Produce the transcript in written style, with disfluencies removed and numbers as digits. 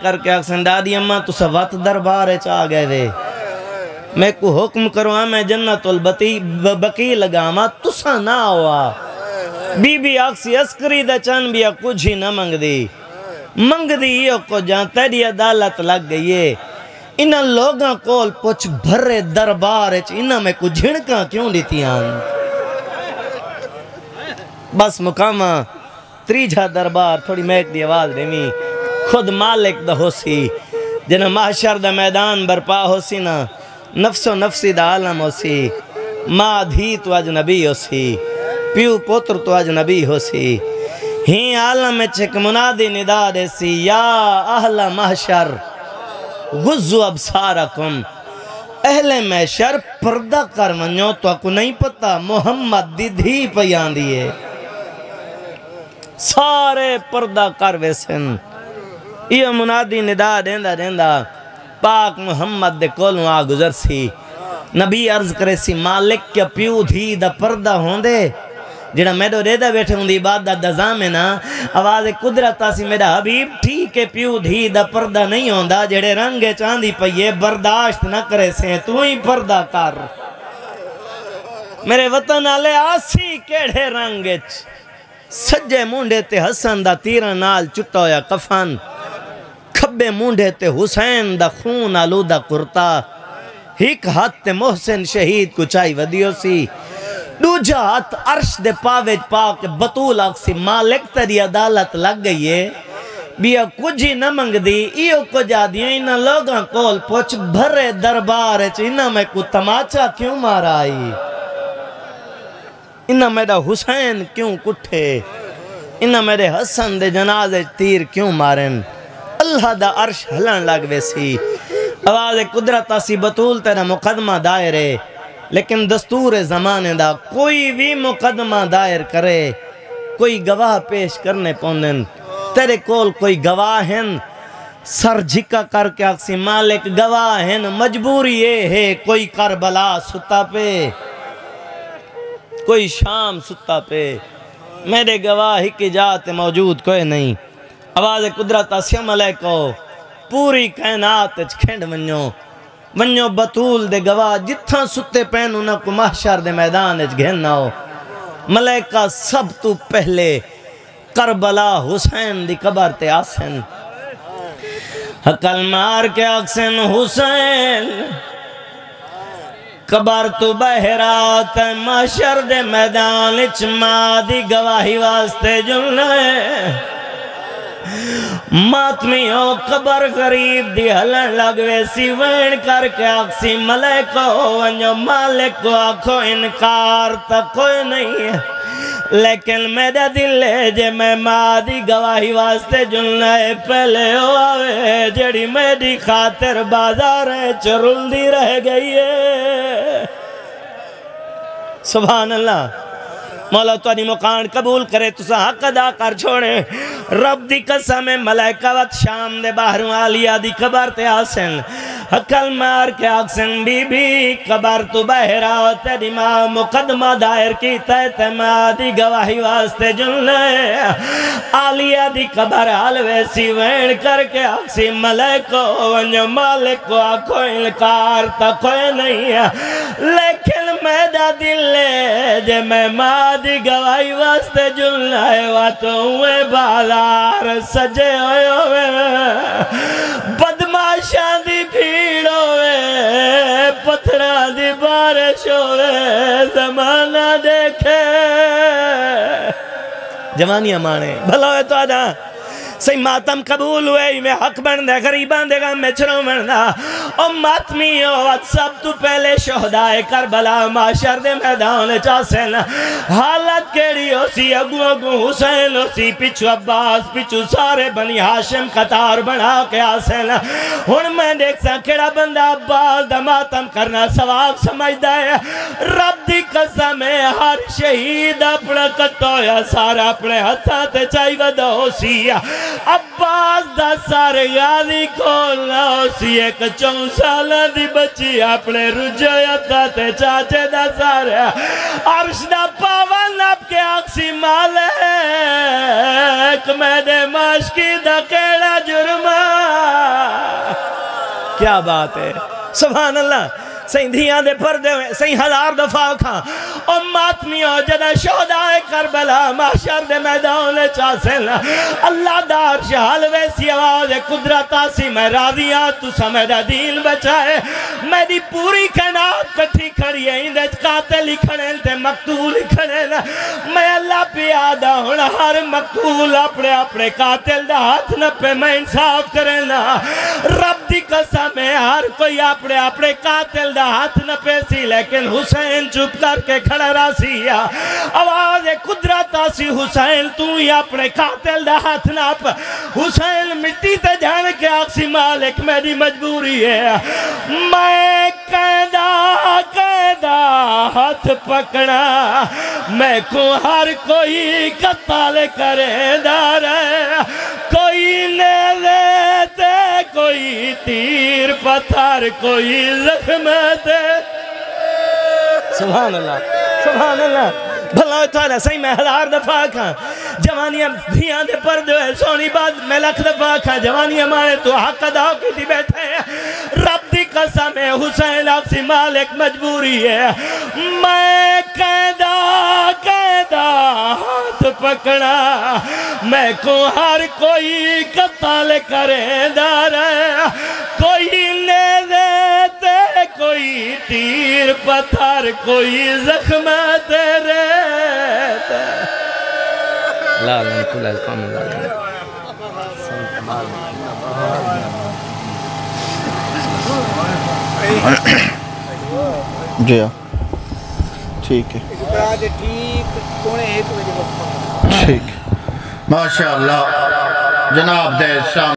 کر کے اکسن دادی اماں تو سوات دربار چاہ گئے وے میں کو حکم کروں میں جنت البقی لگاما تسا نہ ہوا بی بی آکسی اسکری دا چن بیا کچھ ہی نہ منگ دی یہ کو جان تیری عدالت لگ گئی ہے انہاں لوگاں کول پوچھ بھرے دربار انہاں میں کو جھنکاں کیوں دیتی آن بس مقامہ تریجہ دربار تھوڑی میک دی آواز دیمی خود مالک دا ہو سی جنہ محشر دا میدان برپا ہو سی نا نفس و نفسی دا عالم ہو سی ماں دھی تو اجنبی ہو سی پیو پوتر تو اجنبی ہو سی ہی عالم چک منادی ندا دے سی یا اہل محشر غزو ابصارکم اہل محشر پردہ کر منو تو اکو نہیں پتا محمد دی دھی پیان دیئے سارے پردہ کر ویسن یہ منادی ندا دیندہ پاک محمد دے کولوں آ گزر سی نبی عرض کرے سی مالک کیا پیو دھی دا پردہ ہوں دے جڑا میڈو ریدہ بیٹھے ہوں دی بات دا دزام ہے نا آواز قدرت آسی میڈا حبیب ٹھیک ہے پیو دھی دا پردہ نہیں ہوں دا جڑے رنگے چاندی پئیے برداشت نہ کرے سے تو ہی پردہ کر میرے وطن آلے آسی کیڑے رنگے سجے مونڈے تے حسن دا تیرہ نال چٹا ہویا کفن کھبے مونڈے تے حسین دا خون آلودہ کرتا ہک ہاتھ تے محسن شہید کو چاہی ودیو سی دوجہ ہاتھ عرش دے پاویج پاک بطول آکسی مالک تری عدالت لگ گئی ہے بیا کچھ ہی نہ منگ دی ایو کو جا دیا انہا لوگاں کول پوچھ بھرے دربار انہا میں کو تماچا کیوں مارا آئی انہا میرا حسین کیوں کٹھے انہا میرے حسن دے جنازے تیر کیوں مارن اللہ دا عرش ہلن لگ ویسی آواز قدرت آسی بطول تیرا مقدمہ دائرے لیکن دستور زمانے دا کوئی بھی مقدمہ دائر کرے کوئی گواہ پیش کرنے پوندن تیرے کول کوئی گواہ ہیں سر جھکا کر کے اکسی مالک گواہ ہیں مجبوری یہ ہے کوئی کربلا ستا پہ کوئی شام ستا پہ میرے گواہ کی جات موجود کوئی نہیں آواز قدرت اسیم علیہ کو پوری کائنات کھنڈ ونیو بطول دے گواہ جتھاں ستے پین انہاں کو محشر دے میدان گھننا ہو ملائکہ سب تو پہلے کربلا حسین دی قبر تے آسن حقل مار کے اکسن حسین قبر تو بہرات محشر دے میدان اچما دی گواہی واسطے جلنے ماتمیوں قبر غریب دی ہلن لگوے سی وین کر کے آکسی ملائکہ ونجو مالک کو آکھو انکار تا کوئی نہیں ہے لیکن میرا دل ہے جے میں ماں دی گواہی واسطے جلنا ہے پہلے ہو آوے جڑی میری خاطر بازاریں چرل دی رہ گئی ہے سبحان اللہ مولا تو انی مقان قبول کرے تو سا حق ادا کر چھوڑے رب دی قسم ملائکہ وقت شام دے باہروں آلیہ دی قبر تے آسن حقل مار کے آکسن بی بی قبر تو بہرا تیری ماں مقدمہ دائر کی تیت ماں دی گواہی واسطے جلنے آلیہ دی قبر حلوے سی وین کر کے آکسی ملائکہ ونجو مالک کو آکھو انکار تا کوئی نہیں ہے لیکن میرا دل لے جے میں ماں دی گواہی واسطے جلنا ہے واتو ہوئے بازار سجے ہوئے بدماشاں دی بھیڑ ہوئے پتھران دی بارش ہوئے زمانہ دیکھے جوانیاں مانے بھلا ہوئے تو آدھا سی ماتم قبول ہوئے میں حق بن دے غریبان دے گا میں چھروں مرنا او ماتمی ہوت سب تو پہلے شہدائے کربلا معاشر دے میدان چاسن حالت کیڑی ہو سی اگو حسین ہو سی پچھو عباس پچھو سارے بنی ہاشم قطار بنا کے آسن ہن میں دیکھ سا کیڑا بندہ عباس دا ماتم کرنا ثواب سمجھ دائے رب دی قسم ہے ہر شہید اپنا کتویا سارا اپنے ہتھا تے چاہی ودہ ہو سی عباس دا سارے غازی کھولنا ہو سی ایک 4 سالہ دی بچی اپنے رجیتا تے چاچے دا سارے عرش دا پاون اب کے آکسی مالک میرے ماشکی دا کیڑا جرمہ کیا بات ہے سبحان اللہ سہی دھیاں دے پردے ہوئے سہی ہزار دفعہ کھاں او ماتمیوں جدہ شہدائے کربلا محشر دے میدان چاسل اللہ دار شہال ویسی آواز قدرت آسی میں راضیات تو سمیدہ دین بچائے میں دی پوری کائنات کٹھی کھڑی ہے اندج قاتل لکھنے تے مقتول لکھنے میں اللہ پیادہ ہونا ہر مقتول اپنے اپنے قاتل دا ہاتھ نہ پہ میں انصاف کرنا رب دی قسم ہے ہر کوئی اپنے اپنے قاتل دا ہاتھ نہ پیسی لیکن حسین چپ کر کے کھڑا راسی آواز قدرت آسی حسین تو ہی اپنے قاتل دا ہاتھ نہ پہ حسین مٹی تے جان کے آقسی مالک میری مجبوری ہے میں قیدہ ہاتھ پکڑا میں کو ہر کوئی قتال کرے دار کوئی نیلے تے کوئی تیر پتھر کوئی زخم تے سبحان اللہ بھلا ہوتا ہے صحیح میں ہزار دفعہ کھاں جوانیاں دھیاں دے پردے ہوئے سونی بات میں لکھ دفعہ کھاں جوانیاں مارے تو حق ادا کی تھی بیٹھے ہیں رب دی قسم ہے حسین آقسی مالک مجبوری ہے میں قیدہ ہاتھ پکڑا میں کو ہر کوئی قتال کرے دار کوئی نیزے تے کوئی تیر پتھر کوئی زخم تیرے لا کل القوم جی ٹھیک ہے ٹھیک ماشاءاللہ جناب دے